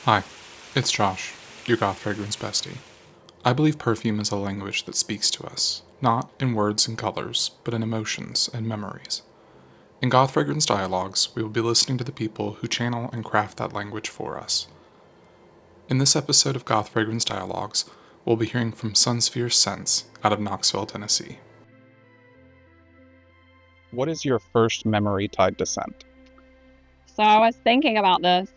Hi, it's Josh, your Goth Fragrance Bestie. I believe perfume is a language that speaks to us, not in words and colors, but in emotions and memories. In Goth Fragrance Dialogues, we will be listening to the people who channel and craft that language for us. In this episode of Goth Fragrance Dialogues, we'll be hearing from Sunsphere Scents out of Knoxville, Tennessee. What is your first memory tied to scent? So I was thinking about this,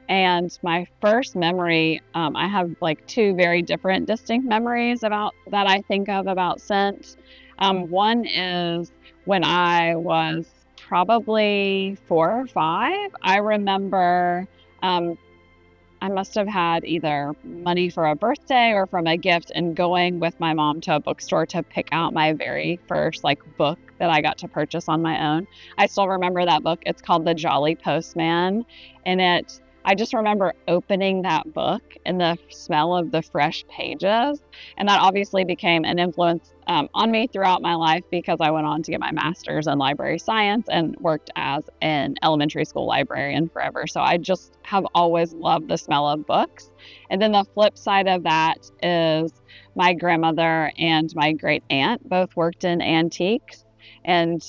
and my first memory, I have like two very different distinct memories about that I think of about scent. One is when I was probably 4 or 5. I remember I must have had either money for a birthday or from a gift and going with my mom to a bookstore to pick out my very first book that I got to purchase on my own. I still remember that book. It's called The Jolly Postman. And I just remember opening that book and the smell of the fresh pages. And that obviously became an influence on me throughout my life because I went on to get my master's in library science and worked as an elementary school librarian forever. So I just have always loved the smell of books. And then the flip side of that is my grandmother and my great aunt both worked in antiques and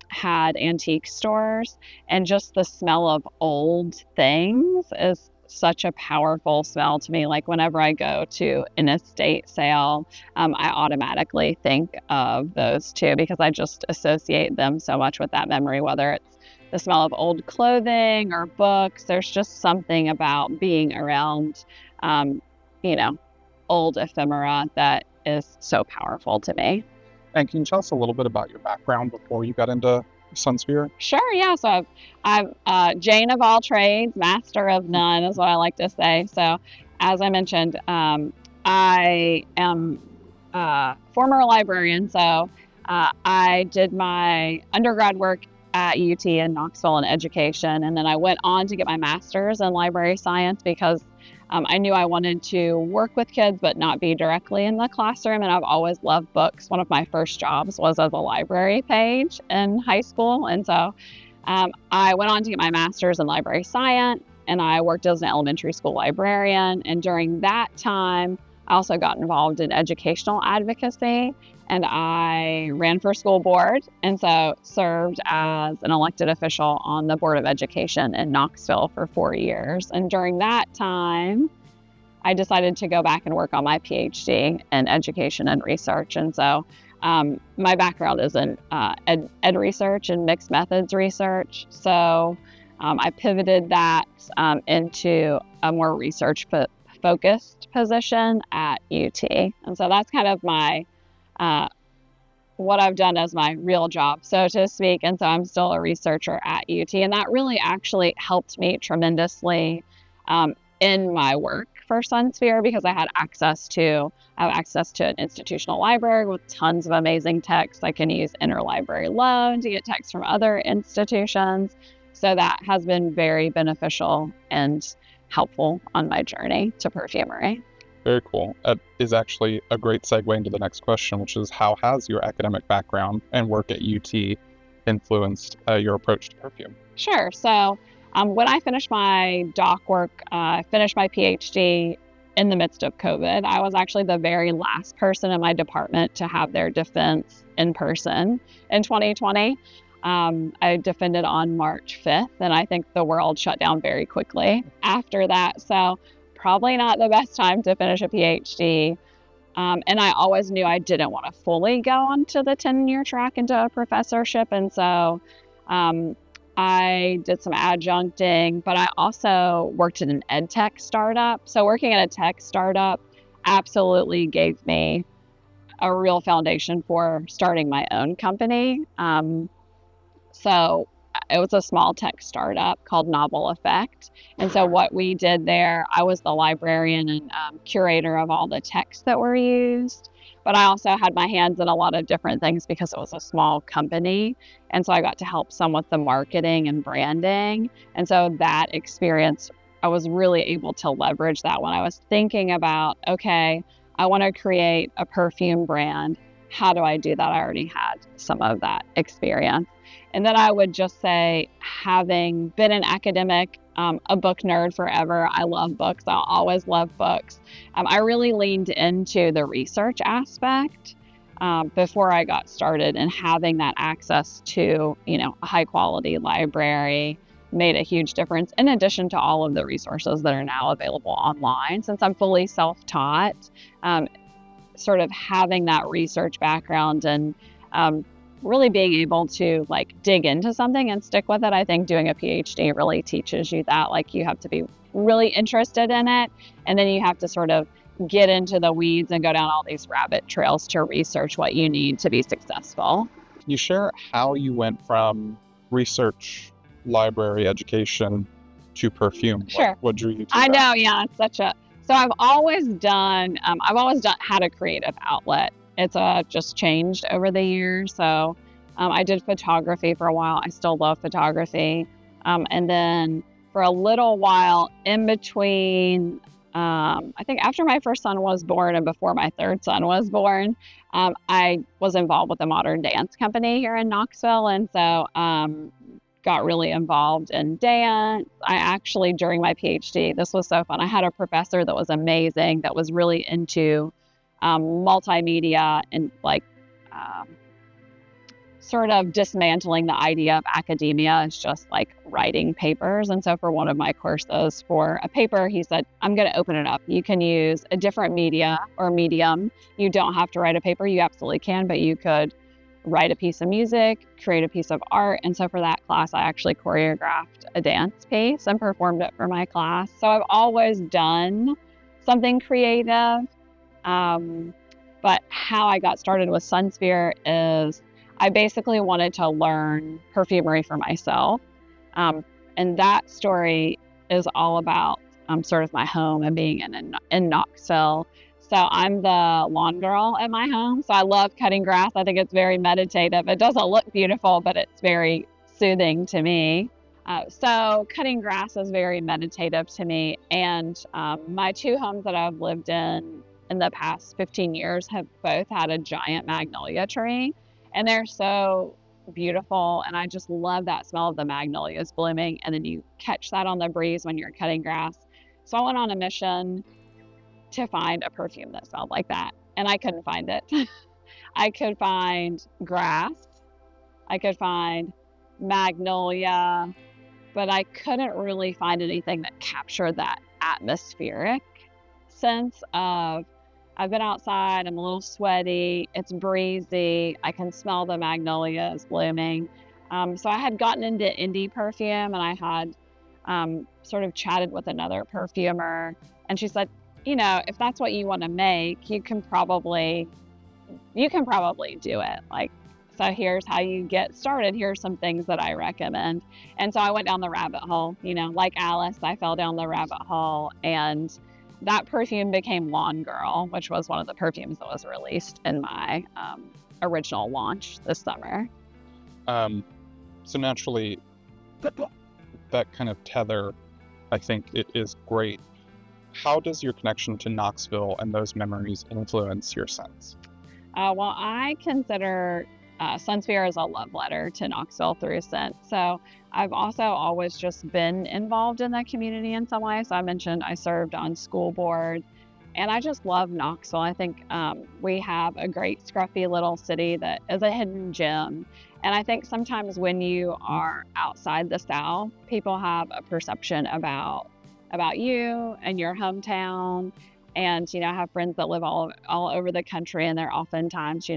had antique stores, and just the smell of old things is such a powerful smell to me. Like whenever I go to an estate sale, I automatically think of those two because I just associate them so much with that memory, whether it's the smell of old clothing or books. There's just something about being around, old ephemera that is so powerful to me. And can you tell us a little bit about your background before you got into Sunsphere? Sure, yeah. So I'm Jane of all trades, master of none is what I like to say. So as I mentioned, I am a former librarian. So I did my undergrad work at UT in Knoxville in education. And then I went on to get my master's in library science because I knew I wanted to work with kids, but not be directly in the classroom. And I've always loved books. One of my first jobs was as a library page in high school. And so I went on to get my master's in library science, and I worked as an elementary school librarian. And during that time, I also got involved in educational advocacy, and I ran for school board, and so served as an elected official on the Board of Education in Knoxville for 4 years. And during that time, I decided to go back and work on my PhD in education and research. And so my background is in ed research and mixed methods research. So I pivoted that into a more research-focused position at UT. And so that's kind of my what I've done as my real job, so to speak. And so I'm still a researcher at UT. And that really actually helped me tremendously in my work for Sunsphere because I have access to an institutional library with tons of amazing texts. I can use interlibrary loan to get texts from other institutions. So that has been very beneficial and helpful on my journey to perfumery. Very cool. That is actually a great segue into the next question, which is how has your academic background and work at UT influenced your approach to perfume? Sure. So when I finished my doc work, I finished my PhD in the midst of COVID. I was actually the very last person in my department to have their defense in person in 2020. I defended on March 5th, and I think the world shut down very quickly after that. So probably not the best time to finish a PhD. And I always knew I didn't want to fully go onto the tenure track into a professorship. And so I did some adjuncting, but I also worked in an ed tech startup. So working at a tech startup absolutely gave me a real foundation for starting my own company. So it was a small tech startup called Novel Effect. And so what we did there, I was the librarian and curator of all the texts that were used. But I also had my hands in a lot of different things because it was a small company. And so I got to help some with the marketing and branding. And so that experience, I was really able to leverage that when I was thinking about, okay, I want to create a perfume brand. How do I do that? I already had some of that experience. And then I would just say, having been an academic, a book nerd forever, I love books. I'll always love books. I really leaned into the research aspect before I got started, and having that access to, a high quality library made a huge difference, in addition to all of the resources that are now available online. Since I'm fully self-taught, sort of having that research background and really being able to dig into something and stick with it. I think doing a PhD really teaches you that. You have to be really interested in it, and then you have to sort of get into the weeds and go down all these rabbit trails to research what you need to be successful. Can you share how you went from research, library education to perfume? Sure. What drew you to I that? know, yeah, it's so I've always had a creative outlet. It's just changed over the years. So I did photography for a while. I still love photography. And then for a little while in between, I think after my first son was born and before my third son was born, I was involved with a modern dance company here in Knoxville. And so got really involved in dance. I actually, during my PhD, this was so fun. I had a professor that was amazing, that was really into multimedia and sort of dismantling the idea of academia as just writing papers. And so for one of my courses, for a paper, he said, I'm going to open it up. You can use a different media or medium. You don't have to write a paper. You absolutely can, but you could write a piece of music, create a piece of art. And so for that class, I actually choreographed a dance piece and performed it for my class. So I've always done something creative. But how I got started with Sunsphere is I basically wanted to learn perfumery for myself. And that story is all about sort of my home and being in Knoxville. So I'm the lawn girl at my home. So I love cutting grass. I think it's very meditative. It doesn't look beautiful, but it's very soothing to me. So cutting grass is very meditative to me. And my two homes that I've lived in the past 15 years have both had a giant magnolia tree. And they're so beautiful. And I just love that smell of the magnolias blooming. And then you catch that on the breeze when you're cutting grass. So I went on a mission to find a perfume that smelled like that. And I couldn't find it. I could find grass. I could find magnolia. But I couldn't really find anything that captured that atmospheric sense of, I've been outside, I'm a little sweaty, it's breezy, I can smell the magnolias blooming. So I had gotten into indie perfume, and I had sort of chatted with another perfumer, and she said, if that's what you want to make, you can probably do it. So here's how you get started. Here's some things that I recommend. And so I went down the rabbit hole, like Alice, I fell down the rabbit hole, and that perfume became Lawn Girl, which was one of the perfumes that was released in my original launch this summer. So naturally, that kind of tether, I think it is great. How does your connection to Knoxville and those memories influence your scents? Well, I consider Sunsphere as a love letter to Knoxville through scent. So I've also always just been involved in that community in some way. So I mentioned I served on school board, and I just love Knoxville. I think we have a great scruffy little city that is a hidden gem. And I think sometimes when you are outside the South, people have a perception about you and your hometown. And, I have friends that live all over the country, and they're oftentimes,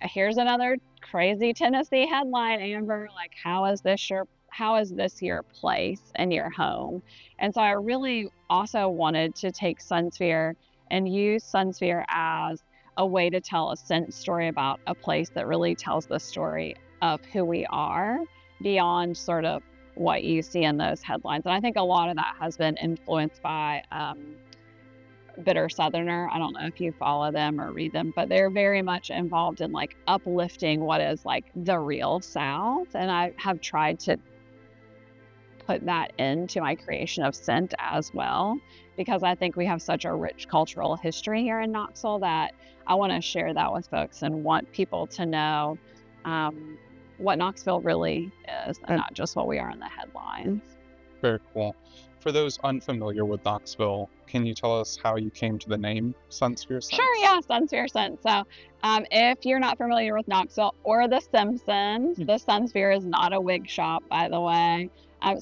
here's another crazy Tennessee headline, Amber, how is this your place and your home? And so I really also wanted to take Sunsphere and use Sunsphere as a way to tell a scent story about a place that really tells the story of who we are beyond sort of what you see in those headlines. And I think a lot of that has been influenced by Bitter Southerner. I don't know if you follow them or read them, but they're very much involved in uplifting what is the real South. And I have tried to put that into my creation of scent as well, because I think we have such a rich cultural history here in Knoxville that I want to share that with folks and want people to know what Knoxville really is, and And- not just what we are in the headlines. Very cool. For those unfamiliar with Knoxville, can you tell us how you came to the name Sunsphere Scents? Sure, yeah, Sunsphere Scents. So if you're not familiar with Knoxville or The Simpsons, the Sunsphere is not a wig shop, by the way.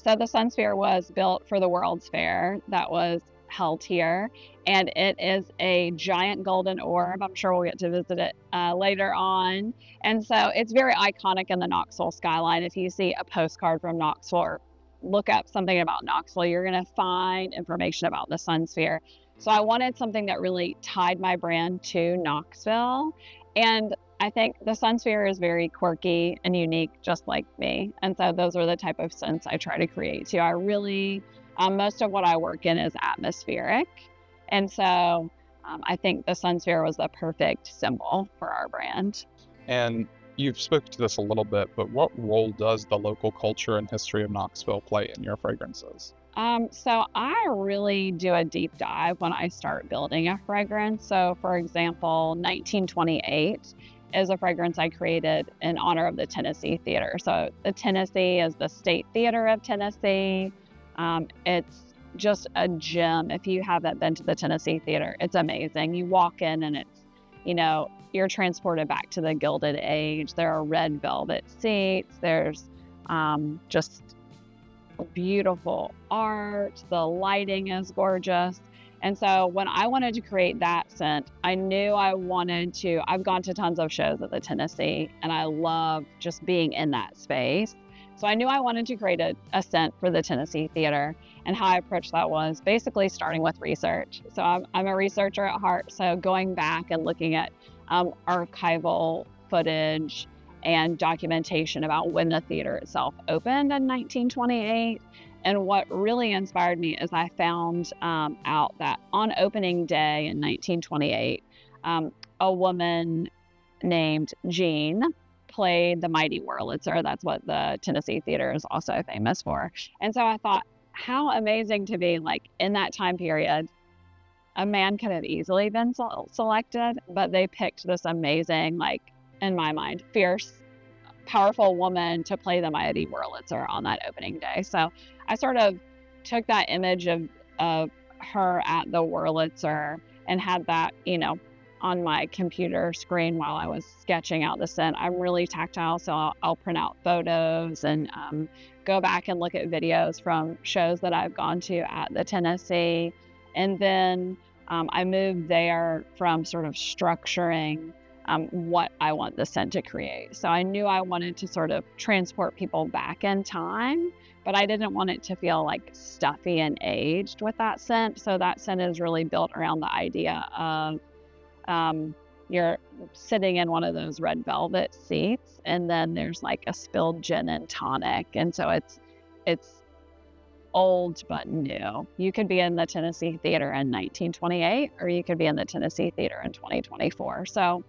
So the Sunsphere was built for the World's Fair that was held here, and it is a giant golden orb. I'm sure we'll get to visit it later on. And so it's very iconic in the Knoxville skyline. If you see a postcard from Knoxville or look up something about Knoxville, you're going to find information about the Sunsphere. So I wanted something that really tied my brand to Knoxville. And I think the Sunsphere is very quirky and unique, just like me. And so those are the type of scents I try to create too. I really, most of what I work in is atmospheric. And so I think the Sunsphere was the perfect symbol for our brand. And you've spoken to this a little bit, but what role does the local culture and history of Knoxville play in your fragrances? So I really do a deep dive when I start building a fragrance. So for example, 1928 is a fragrance I created in honor of the Tennessee Theater. So the Tennessee is the State Theater of Tennessee. It's just a gem. If you haven't been to the Tennessee Theater, it's amazing. You walk in and it's, you're transported back to the Gilded Age. There are red velvet seats. There's just beautiful art. The lighting is gorgeous. And so when I wanted to create that scent, I knew I wanted to, I've gone to tons of shows at the Tennessee and I love just being in that space. So I knew I wanted to create a scent for the Tennessee Theater. And how I approached that was basically starting with research. So I'm a researcher at heart. So going back and looking at archival footage and documentation about when the theater itself opened in 1928. And what really inspired me is I found out that on opening day in 1928, a woman named Jean played the Mighty Wurlitzer. That's what the Tennessee Theater is also famous for. And so I thought, how amazing to be like in that time period. A man could have easily been selected, but they picked this amazing, like in my mind, fierce, powerful woman to play the Mighty Wurlitzer on that opening day. So I sort of took that image of her at the Wurlitzer and had that, on my computer screen while I was sketching out the scent. I'm really tactile, so I'll print out photos and go back and look at videos from shows that I've gone to at the Tennessee. And then I moved there from sort of structuring what I want the scent to create. So I knew I wanted to sort of transport people back in time, but I didn't want it to feel like stuffy and aged with that scent. So that scent is really built around the idea of you're sitting in one of those red velvet seats, and then there's like a spilled gin and tonic. And so it's old but new. You could be in the Tennessee Theater in 1928, or you could be in the Tennessee Theater in 2024. So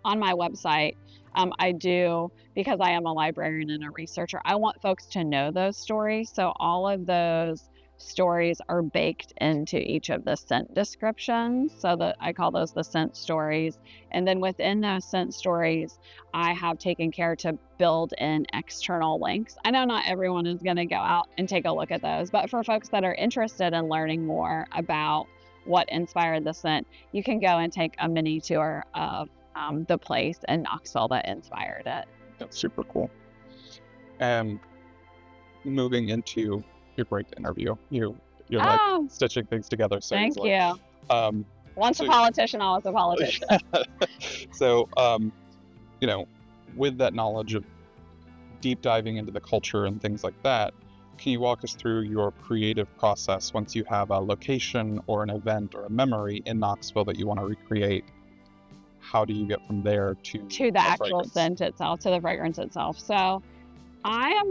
on my website, I do, because I am a librarian and a researcher, I want folks to know those stories. So all of those stories are baked into each of the scent descriptions. So that I call those the scent stories. And then within those scent stories, I have taken care to build in external links. I know not everyone is going to go out and take a look at those, but for folks that are interested in learning more about what inspired the scent, you can go and take a mini tour of the place in Knoxville that inspired it. That's super cool. And moving into your great interview, you're like stitching things together so Thank easily. you. Once a politician, always a politician. So, with that knowledge of deep diving into the culture and things like that, can you walk us through your creative process once you have a location or an event or a memory in Knoxville that you want to recreate? How do you get from there to the actual scent itself, to the fragrance itself? So I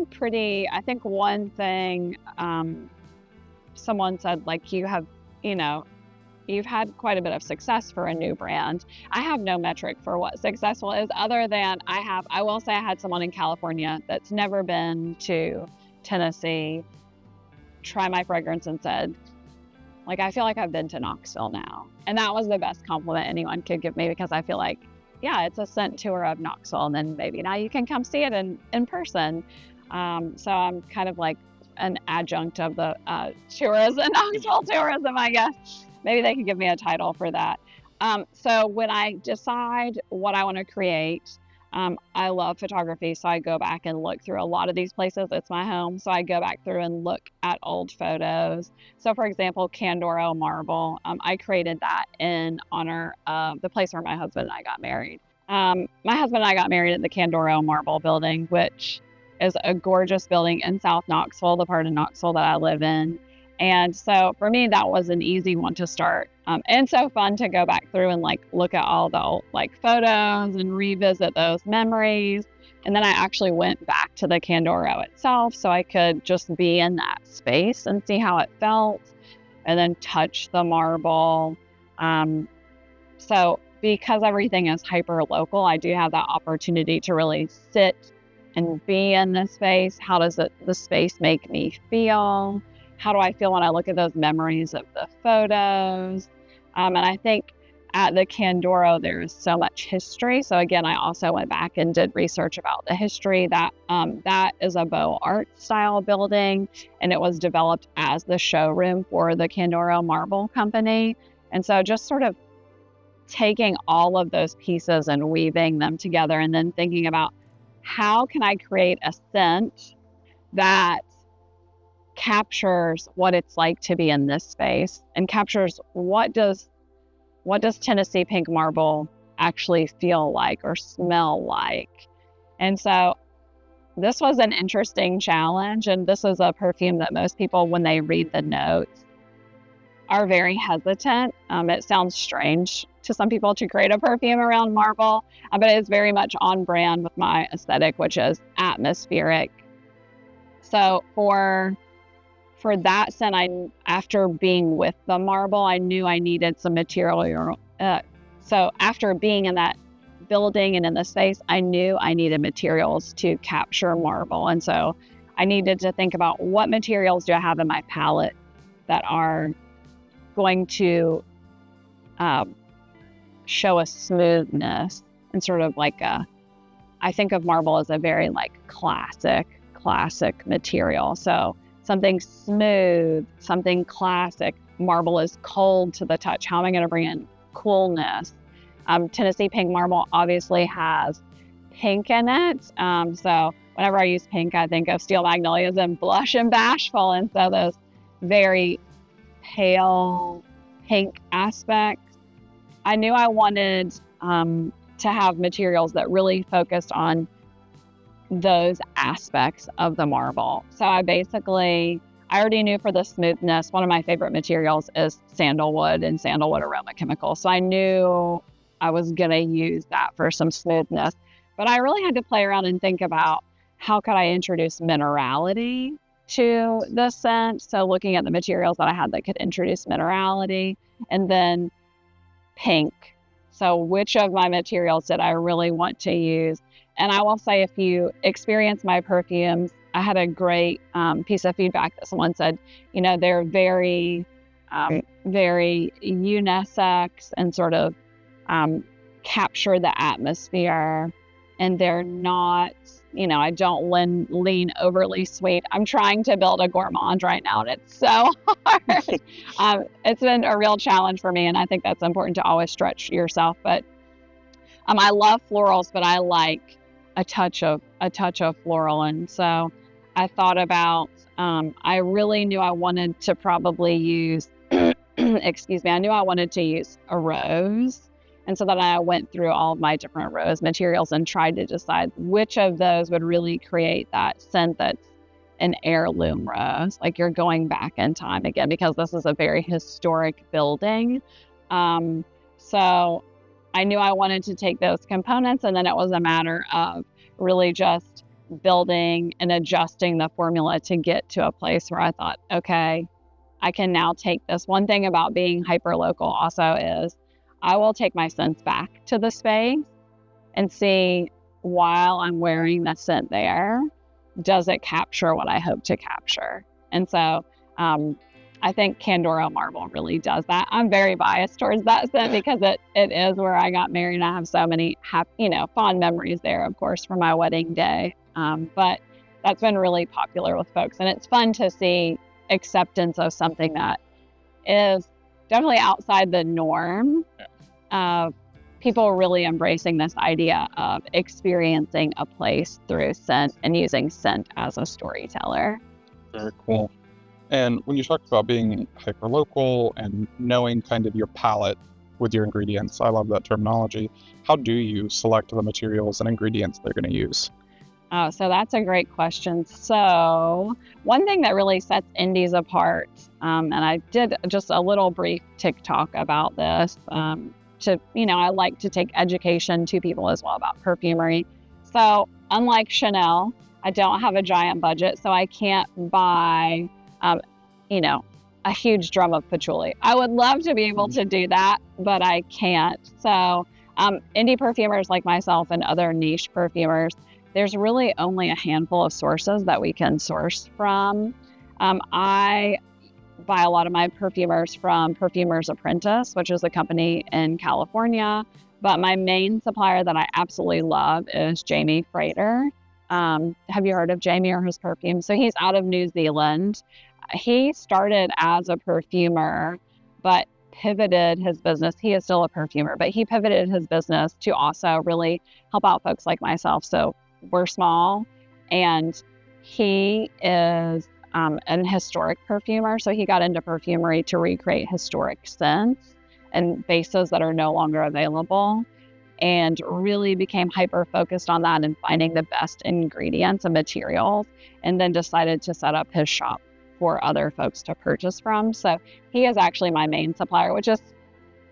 think one thing someone said, like, you've had quite a bit of success for a new brand. I have no metric for what successful is, other than I will say I had someone in California that's never been to Tennessee try my fragrance and said, like, I feel like I've been to Knoxville now. And that was the best compliment anyone could give me, because I feel like, yeah, it's a scent tour of Knoxville, and then maybe now you can come see it in person. So I'm kind of like an adjunct of the tourism, Knoxville tourism, I guess. Maybe they could give me a title for that. So when I decide what I want to create, I love photography, so I go back and look through a lot of these places. It's my home, so I go back through and look at old photos. So for example, Candoro Marble, I created that in honor of the place where my husband and I got married. My husband and I got married at the Candoro Marble building, which is a gorgeous building in South Knoxville, the part of Knoxville that I live in. And so for me, that was an easy one to start. And so fun to go back through and like look at all the old like photos and revisit those memories. And then I actually went back to the Candoro itself so I could just be in that space and see how it felt and then touch the marble. So because everything is hyper local, I do have that opportunity to really sit and be in the space. How does the space make me feel? How do I feel when I look at those memories of the photos? And I think at the Candoro, there is so much history. So again, I also went back and did research about the history. That is a Beaux Art style building, and it was developed as the showroom for the Candoro Marble Company. And so just sort of taking all of those pieces and weaving them together, and then thinking about how can I create a scent that captures what it's like to be in this space and captures what does Tennessee pink marble actually feel like or smell like. And so this was an interesting challenge, and this is a perfume that most people, when they read the notes, are very hesitant. It sounds strange to some people to create a perfume around marble, but it's very much on brand with my aesthetic, which is atmospheric. So for that scent, after being with the marble, I knew I needed some material. So after being in that building and in the space, I knew I needed materials to capture marble. And so I needed to think about what materials do I have in my palette that are going to show a smoothness and sort of like I think of marble as a very like classic material. So something smooth, something classic. Marble is cold to the touch. How am I going to bring in coolness? Tennessee pink marble obviously has pink in it. So whenever I use pink, I think of steel magnolias and blush and bashful. And so those very pale pink aspects. I knew I wanted to have materials that really focused on those aspects of the marble. So I already knew for the smoothness, one of my favorite materials is sandalwood and sandalwood aroma chemicals. So I knew I was going to use that for some smoothness. But I really had to play around and think about how could I introduce minerality to the scent. So looking at the materials that I had that could introduce minerality, and then pink. So which of my materials did I really want to use? And I will say, if you experience my perfumes, I had a great piece of feedback that someone said, they're very, very unisex and sort of capture the atmosphere. And they're not, I don't lean overly sweet. I'm trying to build a gourmand right now, and it's so hard. It's been a real challenge for me, and I think that's important to always stretch yourself. But I love florals, but I like a touch of floral. And so I thought about, I really knew I wanted to probably use, I knew I wanted to use a rose. And so then I went through all of my different rose materials and tried to decide which of those would really create that scent that's an heirloom rose, like you're going back in time again, because this is a very historic building. So I knew I wanted to take those components, and then it was a matter of really just building and adjusting the formula to get to a place where I thought, okay, I can now take this. One thing about being hyperlocal also is I will take my scents back to the space and see, while I'm wearing the scent there, does it capture what I hope to capture? And so I I think Candora Marble really does that. I'm very biased towards that scent because it is where I got married, and I have so many fond memories there, of course, for my wedding day. But that's been really popular with folks, and it's fun to see acceptance of something that is definitely outside the norm. People really embracing this idea of experiencing a place through scent and using scent as a storyteller. Very cool. And when you talked about being hyper-local and knowing kind of your palette with your ingredients, I love that terminology. How do you select the materials and ingredients they're going to use? Oh, so that's a great question. So one thing that really sets indies apart, and I did just a little brief TikTok about this, I like to take education to people as well about perfumery. So unlike Chanel, I don't have a giant budget, so I can't buy, a huge drum of patchouli. I would love to be able to do that, but I can't. So indie perfumers like myself and other niche perfumers, there's really only a handful of sources that we can source from. I buy a lot of my perfumers from Perfumers Apprentice, which is a company in California. But my main supplier that I absolutely love is Jamie Frater. Have you heard of Jamie or his perfume? So he's out of New Zealand. He started as a perfumer, but pivoted his business. He is still a perfumer, but he pivoted his business to also really help out folks like myself. So we're small, and he is an historic perfumer. So he got into perfumery to recreate historic scents and bases that are no longer available, and really became hyper focused on that and finding the best ingredients and materials, and then decided to set up his shop for other folks to purchase from. So he is actually my main supplier, which is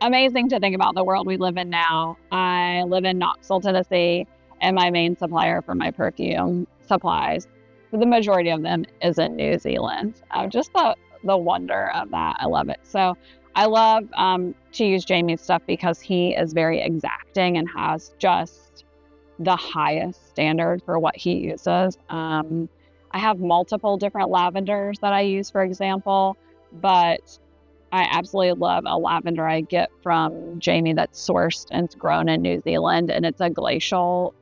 amazing to think about the world we live in now. I live in Knoxville, Tennessee, and my main supplier for my perfume supplies, the majority of them, is in New Zealand. Just the wonder of that. I love it. So I love to use Jamie's stuff because he is very exacting and has just the highest standard for what he uses. I have multiple different lavenders that I use, for example, but I absolutely love a lavender I get from Jamie that's sourced and it's grown in New Zealand, and it's a glacial,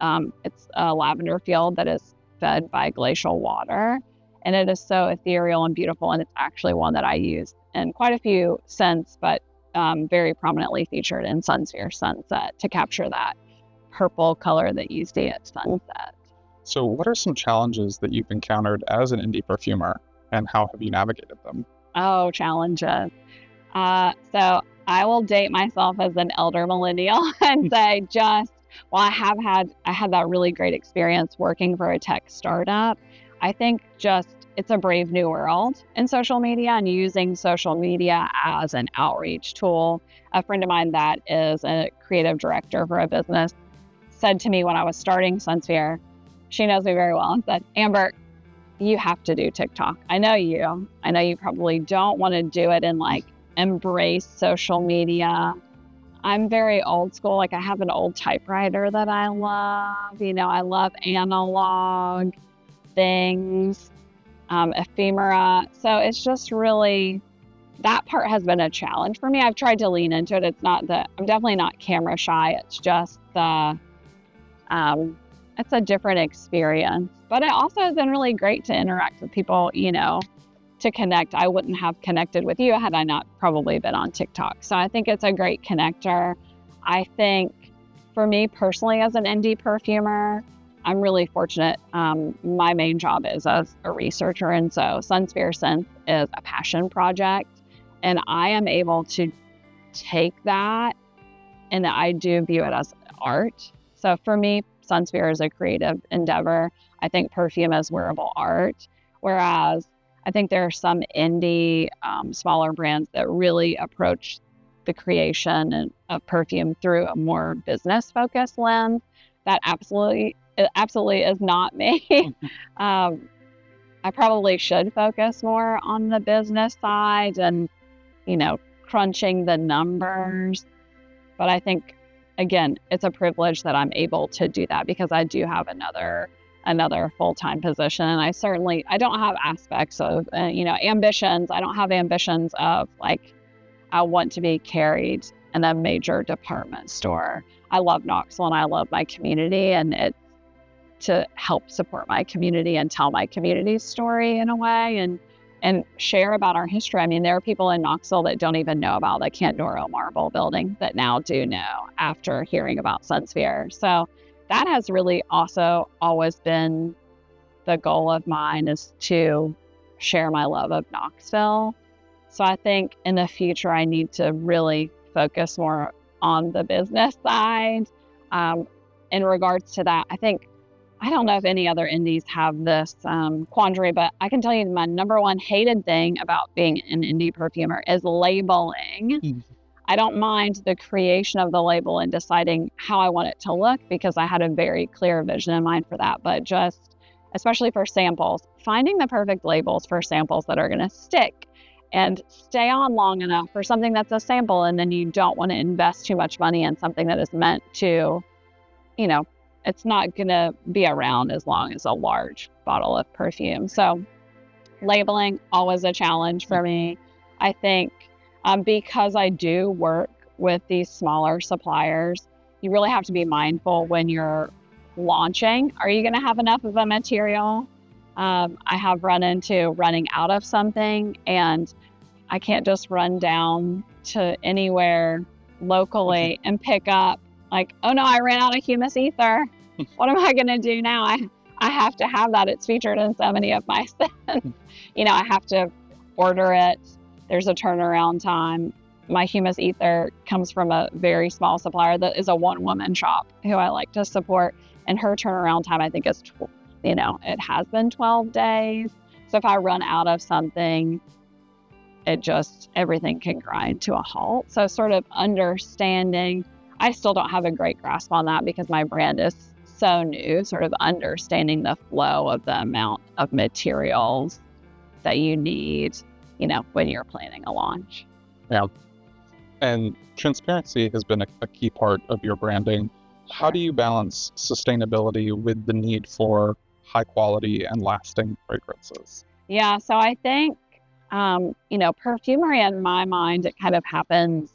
it's a lavender field that is fed by glacial water, and it is so ethereal and beautiful, and it's actually one that I use in quite a few scents, but very prominently featured in Sunsphere Sunset to capture that purple color that you see at sunset. So what are some challenges that you've encountered as an indie perfumer, and how have you navigated them? Oh, challenges. So I will date myself as an elder millennial and say I had that really great experience working for a tech startup. I think it's a brave new world in social media and using social media as an outreach tool. A friend of mine that is a creative director for a business said to me when I was starting Sunsphere, she knows me very well, and said, Amber, you have to do TikTok. I know you probably don't want to do it and embrace social media. I'm very old school. I have an old typewriter that I love. I love analog things, ephemera. So it's just really, that part has been a challenge for me. I've tried to lean into it. I'm definitely not camera shy. It's just it's a different experience. But it also has been really great to interact with people, to connect. I wouldn't have connected with you had I not probably been on TikTok. So I think it's a great connector. I think for me personally as an indie perfumer, I'm really fortunate. My main job is as a researcher. And so Sunsphere Scents is a passion project. And I am able to take that, and I do view it as art. So for me, Sunsphere is a creative endeavor. I think perfume is wearable art. Whereas I think there are some indie, smaller brands that really approach the creation of perfume through a more business-focused lens. That absolutely is not me. I probably should focus more on the business side and, crunching the numbers. But I think, again, it's a privilege that I'm able to do that because I do have another another full-time position. And I don't have aspects of, ambitions. I don't have ambitions of like, I want to be carried in a major department store. I love Knoxville and I love my community, and it's to help support my community and tell my community's story in a way, and share about our history. I mean, there are people in Knoxville that don't even know about the Candoro Marble building that now do know after hearing about Sunsphere. So that has really also always been the goal of mine, is to share my love of Knoxville. So I think in the future, I need to really focus more on the business side. In regards to that, I don't know if any other indies have this quandary, but I can tell you my number one hated thing about being an indie perfumer is labeling. I don't mind the creation of the label and deciding how I want it to look, because I had a very clear vision in mind for that. But just, especially for samples, finding the perfect labels for samples that are going to stick and stay on long enough for something that's a sample, and then you don't want to invest too much money in something that is meant to, it's not going to be around as long as a large bottle of perfume. So labeling, always a challenge for me. I think because I do work with these smaller suppliers, you really have to be mindful when you're launching. Are you going to have enough of a material? I have run into running out of something, and I can't just run down to anywhere locally and pick up like, oh no, I ran out of humus ether. What am I going to do now? I have to have that. It's featured in so many of my scents. I have to order it. There's a turnaround time. My humus ether comes from a very small supplier that is a one-woman shop who I like to support. And her turnaround time, I think, is, it has been 12 days. So if I run out of something, everything can grind to a halt. So sort of understanding, I still don't have a great grasp on that because my brand is so new, sort of understanding the flow of the amount of materials that you need, when you're planning a launch. Yeah. And transparency has been a key part of your branding. How do you balance sustainability with the need for high quality and lasting fragrances? Yeah, so I think, perfumery in my mind, it kind of happens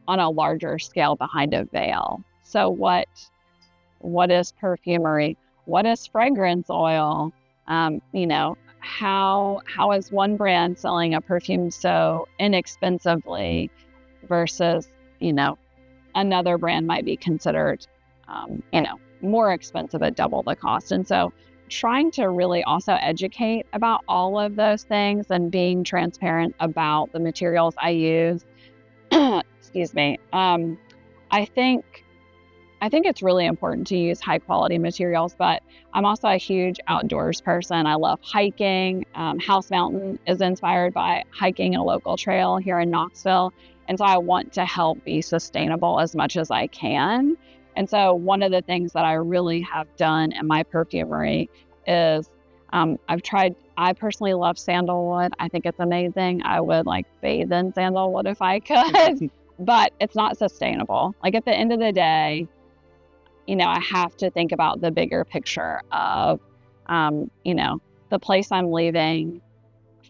on a larger scale behind a veil. So what is perfumery? What is fragrance oil? How is one brand selling a perfume so inexpensively versus, another brand might be considered, more expensive at double the cost. And so trying to really also educate about all of those things and being transparent about the materials I use. Excuse me. I think it's really important to use high quality materials, but I'm also a huge outdoors person. I love hiking. House Mountain is inspired by hiking a local trail here in Knoxville. And so I want to help be sustainable as much as I can. And so one of the things that I really have done in my perfumery is I personally love sandalwood. I think it's amazing. I would bathe in sandalwood if I could, but it's not sustainable. At the end of the day, I have to think about the bigger picture of, the place I'm leaving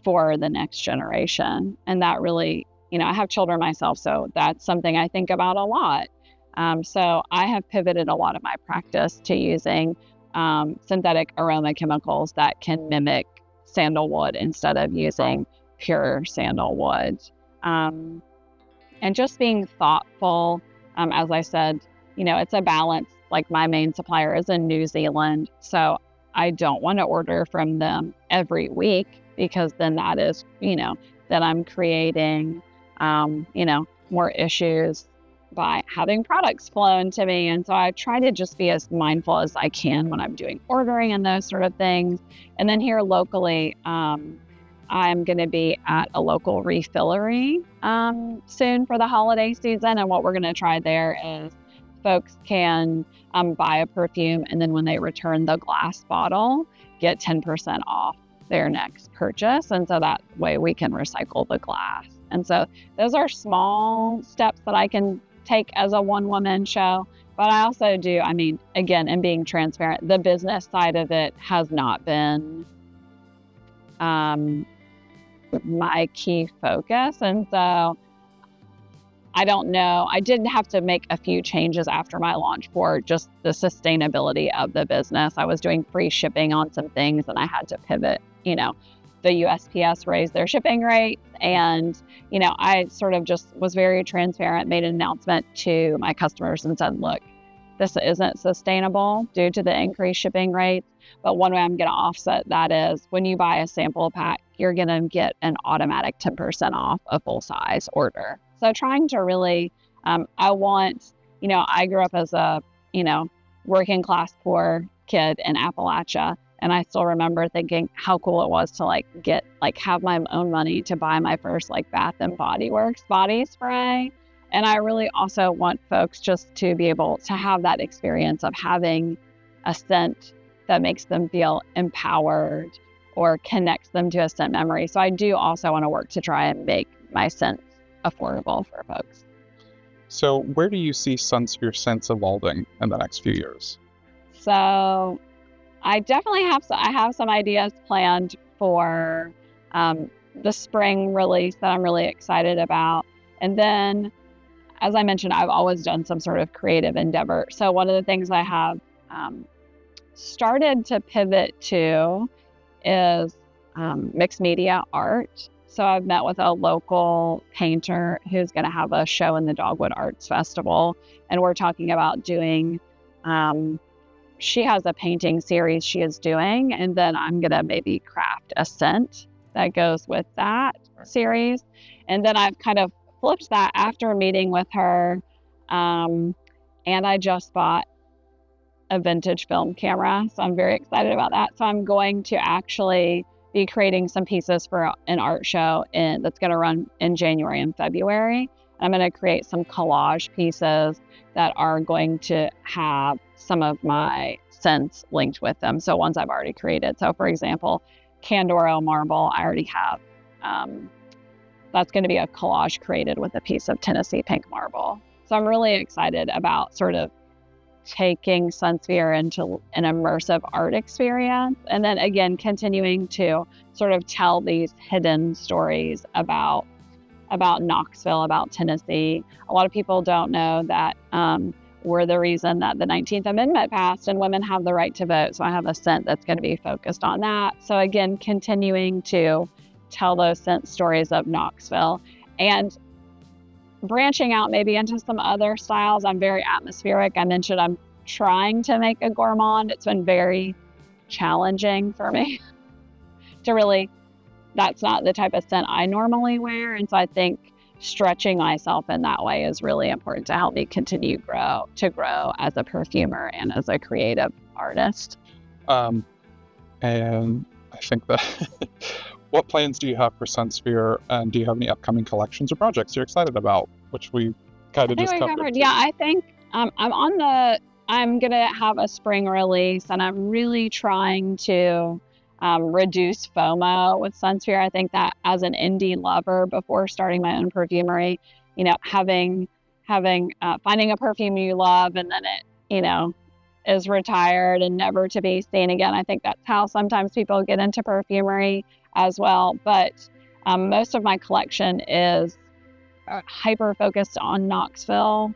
for the next generation. And that really, I have children myself, so that's something I think about a lot. So I have pivoted a lot of my practice to using synthetic aroma chemicals that can mimic sandalwood instead of using pure sandalwood. And just being thoughtful, as I said, it's a balance. My main supplier is in New Zealand, so I don't want to order from them every week, because then that is, that I'm creating, more issues by having products flown to me. And so I try to just be as mindful as I can when I'm doing ordering and those sort of things. And then here locally, I'm going to be at a local refillery soon for the holiday season. And what we're going to try there is folks can buy a perfume, and then when they return the glass bottle, get 10% off their next purchase. And so that way we can recycle the glass. And so those are small steps that I can take as a one-woman show. But I also do, I mean, again, and being transparent, the business side of it has not been my key focus. And so I don't know. I did have to make a few changes after my launch for just the sustainability of the business. I was doing free shipping on some things and I had to pivot. The USPS raised their shipping rates. And, I sort of just was very transparent, made an announcement to my customers and said, look, this isn't sustainable due to the increased shipping rates. But one way I'm going to offset that is when you buy a sample pack, you're going to get an automatic 10% off a full size order. So trying to really, I grew up as a, working class poor kid in Appalachia. And I still remember thinking how cool it was to have my own money to buy my first Bath and Body Works body spray. And I really also want folks just to be able to have that experience of having a scent that makes them feel empowered or connects them to a scent memory. So I do also want to work to try and make my scents affordable for folks. So where do you see Sunsphere Scents evolving in the next few years? So I definitely have some ideas planned for the spring release that I'm really excited about. And then, as I mentioned, I've always done some sort of creative endeavor. So one of the things I have started to pivot to is mixed media art. So I've met with a local painter who's going to have a show in the Dogwood Arts Festival. And we're talking about doing, she has a painting series she is doing. And then I'm going to maybe craft a scent that goes with that series. And then I've kind of flipped that after meeting with her. And I just bought a vintage film camera. So I'm very excited about that. So I'm going to actually be creating some pieces for an art show that's going to run in January and February. I'm going to create some collage pieces that are going to have some of my scents linked with them. So ones I've already created. So for example, Candoro marble, I already have. That's going to be a collage created with a piece of Tennessee pink marble. So I'm really excited about sort of taking Sunsphere into an immersive art experience. And then again, continuing to sort of tell these hidden stories about Knoxville, about Tennessee. A lot of people don't know that we're the reason that the 19th Amendment passed and women have the right to vote. So I have a scent that's going to be focused on that. So again, continuing to tell those scent stories of Knoxville and branching out maybe into some other styles. I'm very atmospheric. I mentioned I'm trying to make a gourmand. It's been very challenging for me to really, that's not the type of scent I normally wear. And so I think stretching myself in that way is really important to help me continue to grow as a perfumer and as a creative artist. And I think that what plans do you have for Sunsphere, and do you have any upcoming collections or projects you're excited about, which we kind of just covered? Yeah, I think I'm going to have a spring release, and I'm really trying to reduce FOMO with Sunsphere. I think that as an indie lover, before starting my own perfumery, finding a perfume you love and then it, is retired and never to be seen again. I think that's how sometimes people get into perfumery as well. But most of my collection is hyper focused on Knoxville.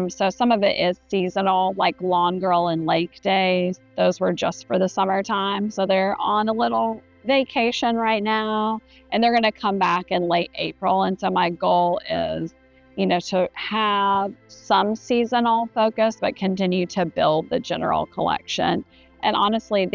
So some of it is seasonal, like Lawn Girl and Lake Days. Those were just for the summertime. So they're on a little vacation right now, and they're going to come back in late April. And so my goal is, to have some seasonal focus, but continue to build the general collection. And honestly,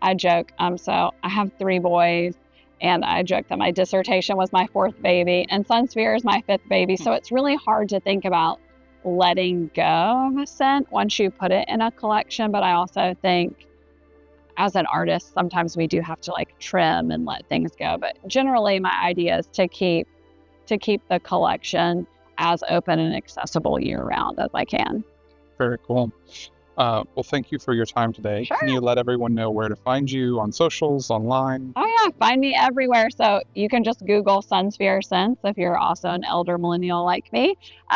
I joke, so I have 3 boys, and I joke that my dissertation was my 4th baby, and Sunsphere is my 5th baby. So it's really hard to think about letting go of a scent once you put it in a collection. But I also think as an artist, sometimes we do have to trim and let things go. But generally my idea is to keep the collection as open and accessible year round as I can. Very cool. Well, thank you for your time today. Sure. Can you let everyone know where to find you on socials, online? Oh yeah, find me everywhere. So you can just Google Sunsphere Scents if you're also an elder millennial like me.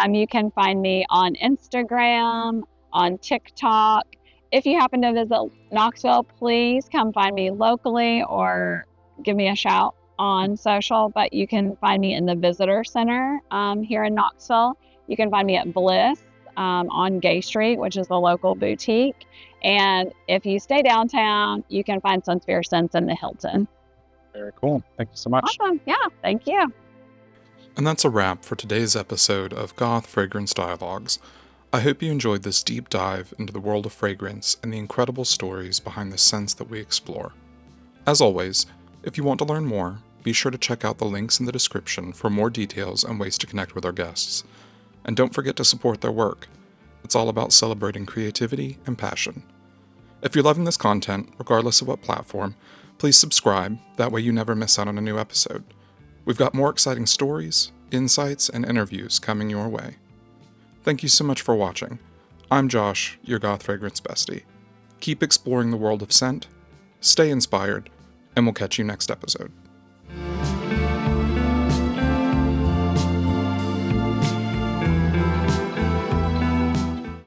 You can find me on Instagram, on TikTok. If you happen to visit Knoxville, please come find me locally or give me a shout on social. But you can find me in the Visitor Center here in Knoxville. You can find me at Bliss on Gay Street, which is the local boutique. And if you stay downtown, you can find Sunsphere Scents in the Hilton. Very cool. Thank you so much. Awesome. Yeah, thank you. And that's a wrap for today's episode of Goth Fragrance Dialogues. I hope you enjoyed this deep dive into the world of fragrance and the incredible stories behind the scents that we explore. As always, if you want to learn more, be sure to check out the links in the description for more details and ways to connect with our guests. And don't forget to support their work. It's all about celebrating creativity and passion. If you're loving this content, regardless of what platform, please subscribe, that way you never miss out on a new episode. We've got more exciting stories, insights, and interviews coming your way. Thank you so much for watching. I'm Josh, your Goth Fragrance Bestie. Keep exploring the world of scent, stay inspired, and we'll catch you next episode.